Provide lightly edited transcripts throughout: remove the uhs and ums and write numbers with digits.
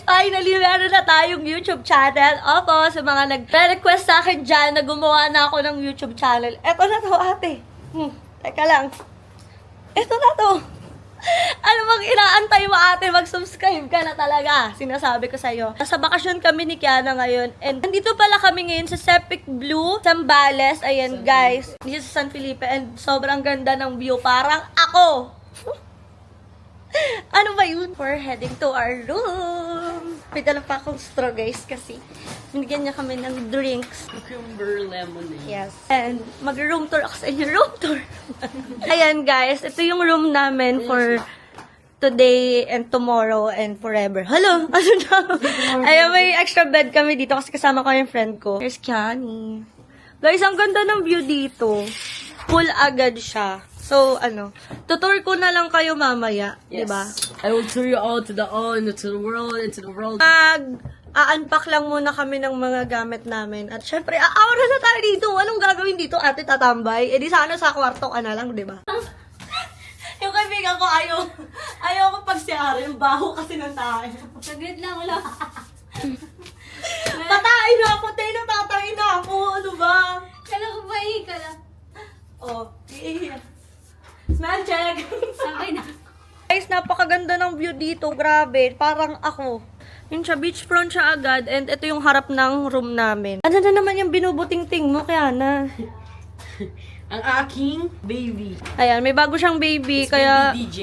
Finally, meron na tayong YouTube channel. Opo, sa mga nagre-request sa akin dyan na gumawa na ako ng YouTube channel. Eto na to, ate. Teka lang. Eto na to. Ano bang inaantay mo, ate? Mag-subscribe ka na talaga. Sinasabi ko sa'yo. Nasa bakasyon kami ni Kiana ngayon. And nandito pala kami ngayon sa Cepic Blue, Zambales. Ayan, guys. Dito sa San Felipe. And sobrang ganda ng view. Parang ako. Ano ba yun? We're heading to our room. May dala pa akong straw, guys, kasi binigyan niya kami ng drinks. Cucumber lemonade. Yes. And mag-room tour ako sa inyo. Room tour. Ayan, guys. Ito yung room namin for today and tomorrow and forever. Hello! Ano na? Ayan, may extra bed kami dito kasi kasama ko yung friend ko. Here's Kiani. Guys, ang ganda ng view dito. Full agad siya. So, tutur ko na lang kayo mamaya, Yes. diba? I will tour you all to the world, into the world. A-unpack lang muna kami ng mga gamit namin. At syempre, aawara na tayo dito. Anong gagawin dito, ate, tatambay? Eh di sana sa kwarto ka na lang, diba? Yung kaibigan ko, ayaw ko pagsiyari. Yung baho kasi ng tayo. Saglit lang, wala. Patay na ako, tayo na tatay na ako. Ano ba? Kala ko ba ka lang? Oh, iya. Smell check! Sabay na. Guys, napakaganda ng view dito. Grabe. Parang ako. Yun siya, beachfront siya agad. And ito yung harap ng room namin. Ano na naman yung binubuting-ting mo, Kiana? Ang aking baby. Ayan, may bago siyang baby. Kaya Baby DJ.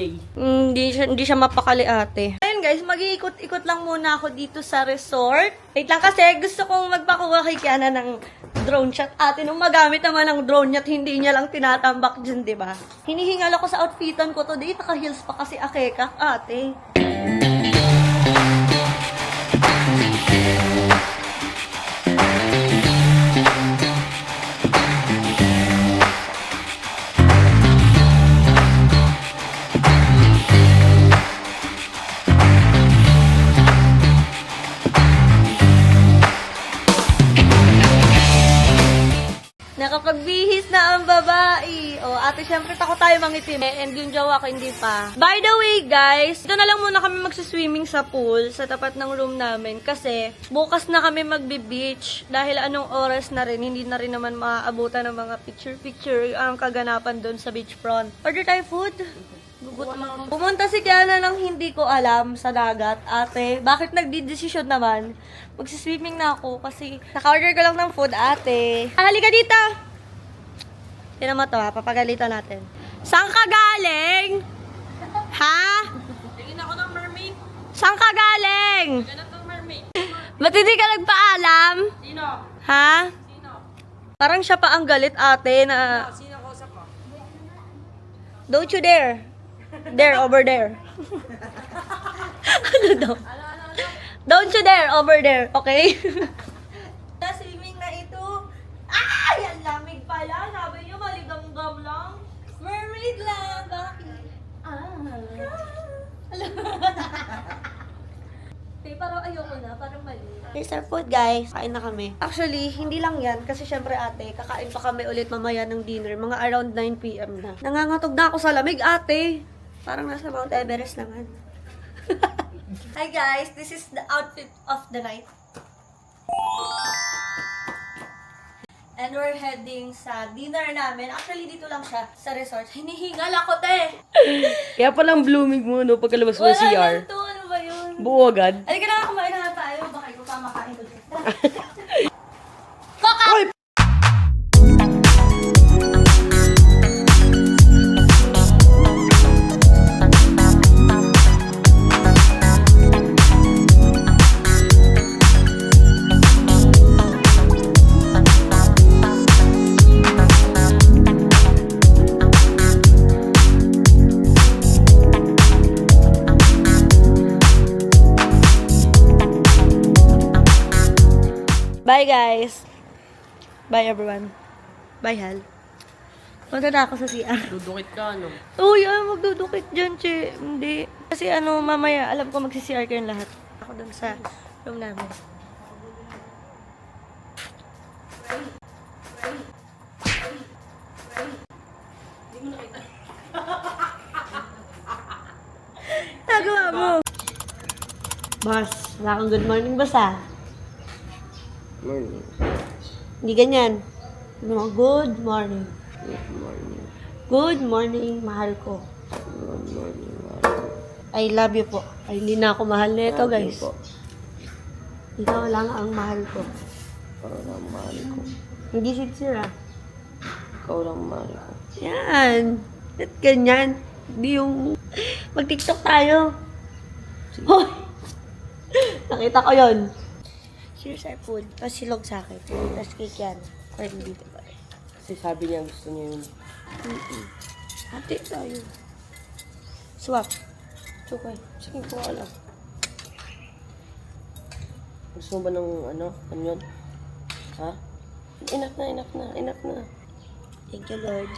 hindi siya mapakali, ate. Ayun guys, mag-iikot-ikot lang muna ako dito sa resort. Wait lang kasi gusto kong magpakuha kay Kiana ng drone shot. Ate, nung magamit naman ng drone shot, hindi niya lang tinatambak dyan, di ba? Hinihingal ako sa outfitan ko today. Naka-heels pa kasi akeka, ate. Nakapagbihis na ang babae. O, ate, syempre takot tayo mangitim. And yung jowa ko, hindi pa. By the way, guys, dito na lang muna kami magsiswimming sa pool sa tapat ng room namin. Kasi, bukas na kami magbe-beach. Dahil anong oras na rin, hindi na rin naman maaabutan ng mga picture-picture ang kaganapan doon sa beachfront. Order tayo food? Gugutom ako. Pumunta si Kiana nang hindi ko alam sa dagat. Ate, bakit nagdidesisyon naman? Magsiswimming na ako kasi naka-order ko lang ng food, ate. Halika dito! Tinan mo to, ha? Papagalitan natin. Saan ka galing? Ha? Tingin ako ng mermaid. Saan ka galing? Ganap ng mermaid. Ba't hindi ka nagpaalam? Sino? Ha? Sino? Parang siya pa ang galit, ate, na Sino kausap ko? don't you dare. There, over there. Ano daw? Don't you dare, over there, okay? Swimming na ito. Ay! Ang lamig pala. Sabi niyo, maligamgam lang. Mermaid lang. Bakit? Okay, parang ayoko na. Parang mali. Here's our food, guys. Kain na kami. Actually, hindi lang yan. Kasi syempre, ate, kakain pa kami ulit mamaya ng dinner. Mga around 9 p.m. na. Nangangatog na ako sa lamig, ate. Parang nasa Mount Everest naman. Hi guys, this is the outfit of the night. And we're heading sa dinner namin. Actually, dito lang siya sa resort. Hinihingal ako, te! Kaya palang blooming mo, no? Pagkalabas mo Wala ng CR. lang to. Ano ba yun? Buo agad. Halika na, kumain na tayo. Baka ikaw pa makain ko dito. Oy! Bye, guys. Bye, everyone. Bye, Hal. Punta na ako sa CR. Dudukit ka, ano? Uy, magdudukit dyan, che. Hindi. Kasi mamaya, alam ko magsi-CR kayong lahat. Ako dun sa room namin. Nagawa mo. Boss, wala kang good morning, boss, ah. Morning. Hindi ganyan. No, good morning. Good morning. Good morning, mahal ko. Good morning. I love you po. Ay, hindi na ako mahal nito, Love you guys. po. Ikaw lang ang mahal ko. Ikaw lang mahal ko. Hindi sincere, ah. Ikaw lang mahal ko. Yan. At ganyan. Hindi yung... Mag-TikTok tayo. Hoy! Nakita ko yun. Here's our food. Tapos silog sa akin. Tapos cake yan. Pwede dito pa rin. Kasi sabi niya gusto niya yun. Hati tayo. Swap. Okay. Sige po, alam. Gusto mo ba ng ano? Ano yun? Ha? Enough na, enough na, enough na. Thank you, Lord.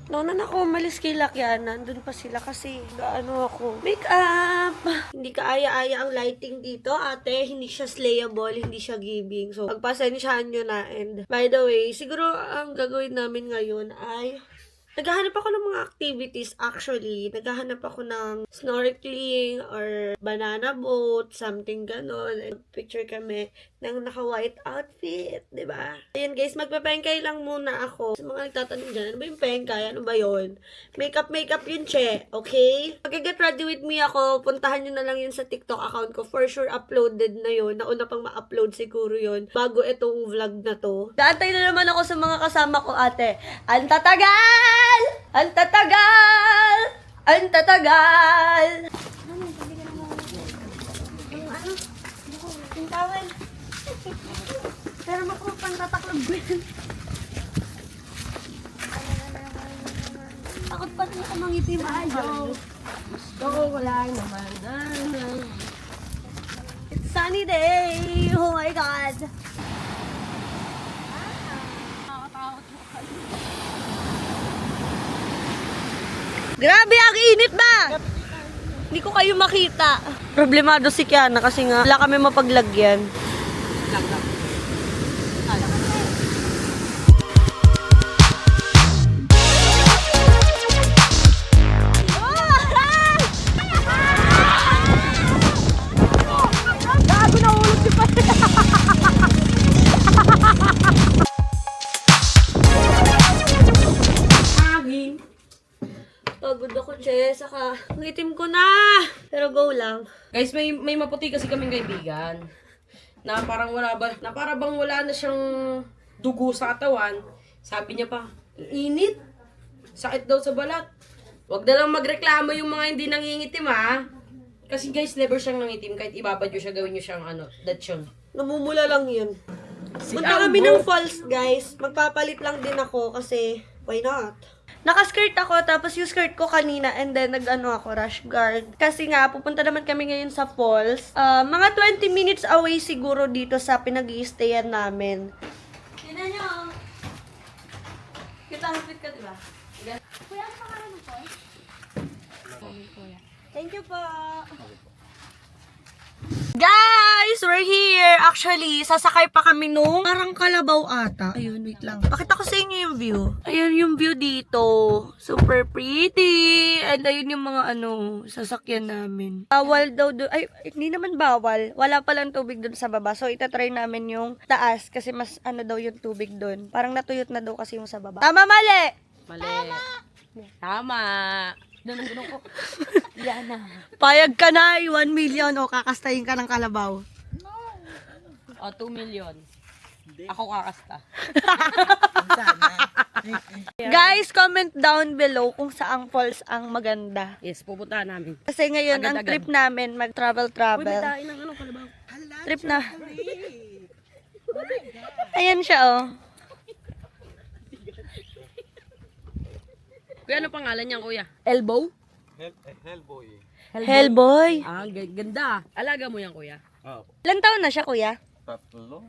Noon na ako umalis kay Lakyan, nandun pa sila kasi gaano ako. Make up! Hindi kaaya-aya ang lighting dito, ate. Hindi siya slayable, hindi siya giving. So, pagpasensyahan nyo na. And by the way, siguro ang gagawin namin ngayon ay naghahanap ako ng mga activities actually. Naghahanap ako ng snorkeling or banana boat, something ganon. And picture kami ng naka-white outfit, di ba? Ayan guys, magpa-pengkay lang muna ako. Sa mga nagtatanong dyan, ano ba yung pengkay? Ano ba yun? Makeup yun, che. Okay? Mag-get ready with me ako. Puntahan nyo na lang yun sa TikTok account ko. For sure, uploaded na yun. Nauna pang ma-upload siguro yun bago itong vlog na to. Daantay na naman ako sa mga kasama ko, ate. Ang tatagal! Ang tatagal! Ang tatagal! Yung tawel. Pero makupang tataklog ko yun. Takot pa rin ako mangitim. Gusto ko wala naman. It's sunny day! Oh my God! Grabe, ang init ba? Hindi ko kayo makita. Problemado si Kiana kasi nga wala kami mapaglagyan. Gago na ulog si Pat. Pagod ako, che. Saka, ang itim ko na. Pero go lang. Guys, may maputi kasi kaming kaibigan. Na parang bang wala na siyang dugo sa katawan. Sabi niya pa, init. Sakit daw sa balat. Wag na lang magreklamo yung mga hindi nangingitim, ha. Kasi guys, never siyang nangitim. Kahit ibabad nyo siya, gawin nyo siyang datsyong. Namumula lang yun. Si Punta kami ng falls, guys. Magpapalit lang din ako kasi, why not? Naka-skirt ako, tapos yung skirt ko kanina, and then nag-ano ako, rash guard. Kasi nga, pupunta naman kami ngayon sa falls. Mga 20 minutes away siguro dito sa pinag-i-stayan namin. Tignan nyo. Kita outfit ka, diba? Kuya, ano pangalan mo po? Thank you po. Guys, we're here. Actually, sasakay pa kami nung parang kalabaw ata. Ayun, wait lang. Pakita ko sa inyo yung view. Ayun yung view dito. Super pretty. And ayun yung mga sasakyan namin. Bawal daw doon. Ay, hindi naman bawal. Wala palang tubig doon sa baba. So, itatry namin yung taas kasi mas daw yung tubig doon. Parang natuyot na daw kasi yung sa baba. Tama, mali! Mali. Tama. Ganun ko. Yan na. Payag ka na, 1 million o kakastahin ka ng kalabaw. O, 2 million. Ako kakasta. Guys, comment down below kung saang falls ang maganda. Yes, pupuntahan namin. Kasi ngayon, ang Agad-agad. trip namin, mag-travel. Uy, may tain ng kalabaw. Trip na. Ayan siya, oh. Kuya, ano pangalan niyan, kuya? Elbow? Hellboy. Ah, ganda. Alaga mo yan, kuya. Ilang taon na siya, kuya? Tatlo.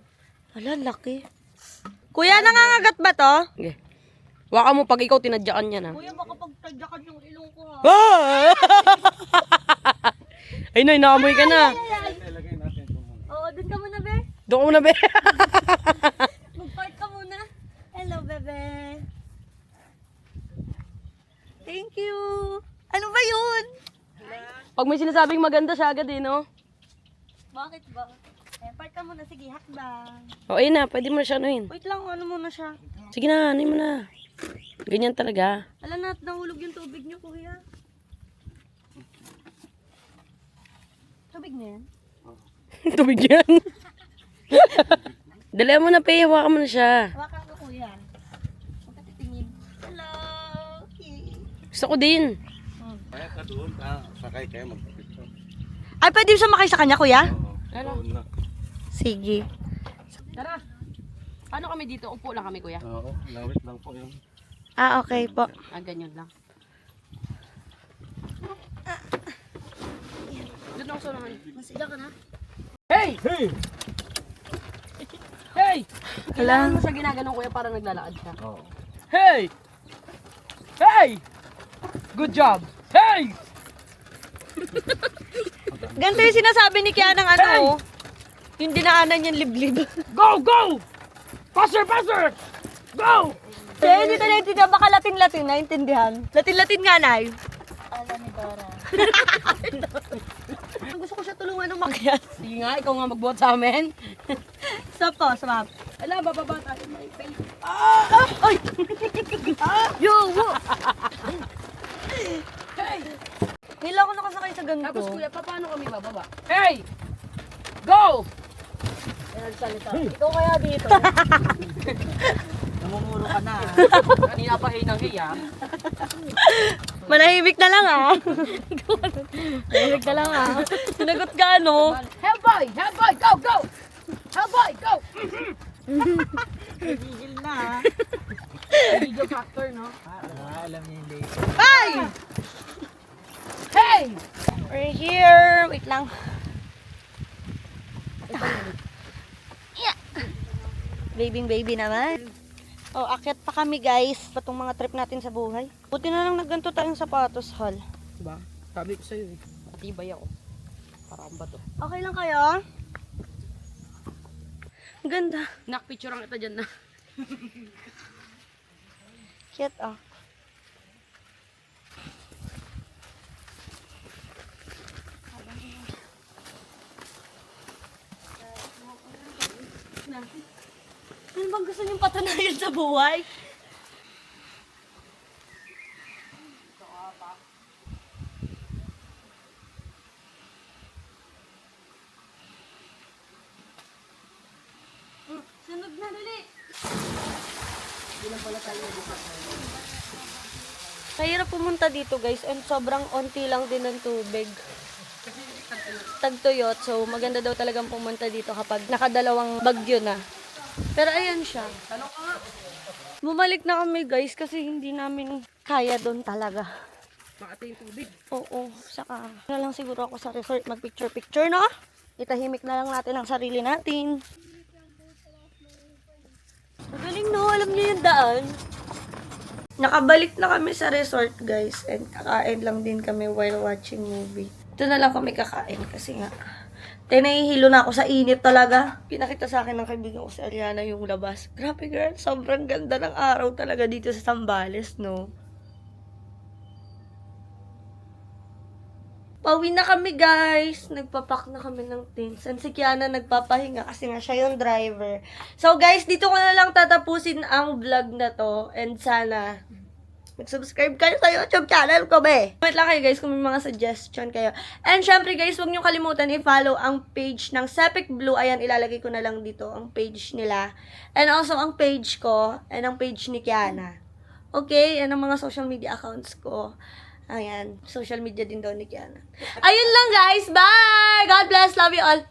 Wala, laki. Kuya, nangangagat ba to? Okay. Waka mo pag ikaw tinadyakan niya na. Kuya, baka pagtadyakan yung ilong ko ha. Ah! Ay, Nay, nakamoy ka na. Ilagay natin ito muna. Oo, dun ka muna, be. Doon ka muna, be. Mag-park ka muna. Hello, bebe. Thank you. Ano ba yun? Pag may sinasabing maganda siya agad eh, no? Bakit ba? Eh, park ka muna. Sige, hakbang. O, ayun na, pwede mo na siya anuhin. Wait lang, ano muna siya? Sige na, anuhin mo na. Ganyan talaga. Alam na, nahulog yung tubig niyo, kuya. Tubig na yan? Tubig yan. Dala mo na, Pe. Hawakan mo na siya. Hawakan ko, kuya. Huwag ka titingin. Hello! Gusto ko din. Kaya ka doon. Sakay kayo magpapicture. Ay, pwede siya makay sa kanya, kuya? Oo. Ano? Doon na. Sige. Tara. Paano kami dito? Upo lang kami, kuya. Oo. Lawit lang po yun. Ah, okay po. Ah, ganyan lang. Doon ako sa naman. Masila ka na? Hey! Hey! Hey! Hala. Kailangan mo siya ginaganon, kuya, para naglalakad siya. Oo. Hey! Hey! Good job! Hey! Ganito yung sinasabi ni Kian ng ano, yung dinaanan yung liblib. Go! Go! Faster! Faster! Go! Kaya hindi tayo naintindihan, baka Latin-Latin, naintindihan. Latin-Latin nga, Nay. Alam ni Dora. Gusto ko siya tulungan umakyat. Sige nga, ikaw nga magbuhat sa amin. Stop to, stop. Ala, bababa tayo. May fail. Ay! Yo! Wo! Hey! Hila ko nakasakay sa ganito. Tapos kuya, paano kami bababa? Hey! Go! Ikaw kaya dito. Namumuro ka na. Kanina pa hinang hiya. Manahimik na lang ah. Manahimik na lang ah. Sinagot ka ano? Hellboy! Hellboy! Go! Go! Hellboy! Go! Gigil na. Video factor, no? Alam niya yung lady. Ay! Hey! We're here. Wait lang. Yeah. Baby naman. Oh, akyat pa kami guys. Patong mga trip natin sa buhay. Buti na lang nagganto tayong sapatos, hal. Diba? Sabi ko sa'yo eh. Matibay ako. Para akong bato. Okay lang kayo? Ang ganda. Nakpicture ang kita dyan na. Cute oh. Ano bang gusto niyong patunayan sa buhay? Sunog na dali. Kahirap pumunta dito guys and sobrang onti lang din ng tubig. Tagtuyot, so maganda daw talagang pumunta dito kapag nakadalawang bagyo na. Pero ayan siya. Bumalik na kami guys kasi hindi namin kaya doon talaga. Makati yung tubig. Oo, saka na lang siguro ako sa resort mag-picture-picture, no? Itahimik na lang natin ang sarili natin. Magaling no, alam niyo yung daan. Nakabalik na kami sa resort guys and kakain lang din kami while watching movie. Ito na lang kami kakain kasi nga nahihilo na ako sa init talaga. Pinakita sa akin ng kaibigan ko si Ariana yung labas. Grabe girl, sobrang ganda ng araw talaga dito sa Zambales, no? Pauwi na kami guys. Nagpapak na kami ng things. And si Kiana nagpapahinga kasi nga siya yung driver. So guys, dito ko na lang tatapusin ang vlog na to. And sana mag-subscribe kayo sa YouTube channel ko, be. Comment lang kayo guys kung may mga suggestion kayo. And syempre guys, huwag niyo kalimutan i-follow ang page ng Sepik Blue. Ayan, ilalagay ko na lang dito ang page nila. And also ang page ko and ang page ni Kiana. Okay? Yan ang mga social media accounts ko. Ayan, social media din daw ni Kiana. Ayun lang guys, bye! God bless, love you all.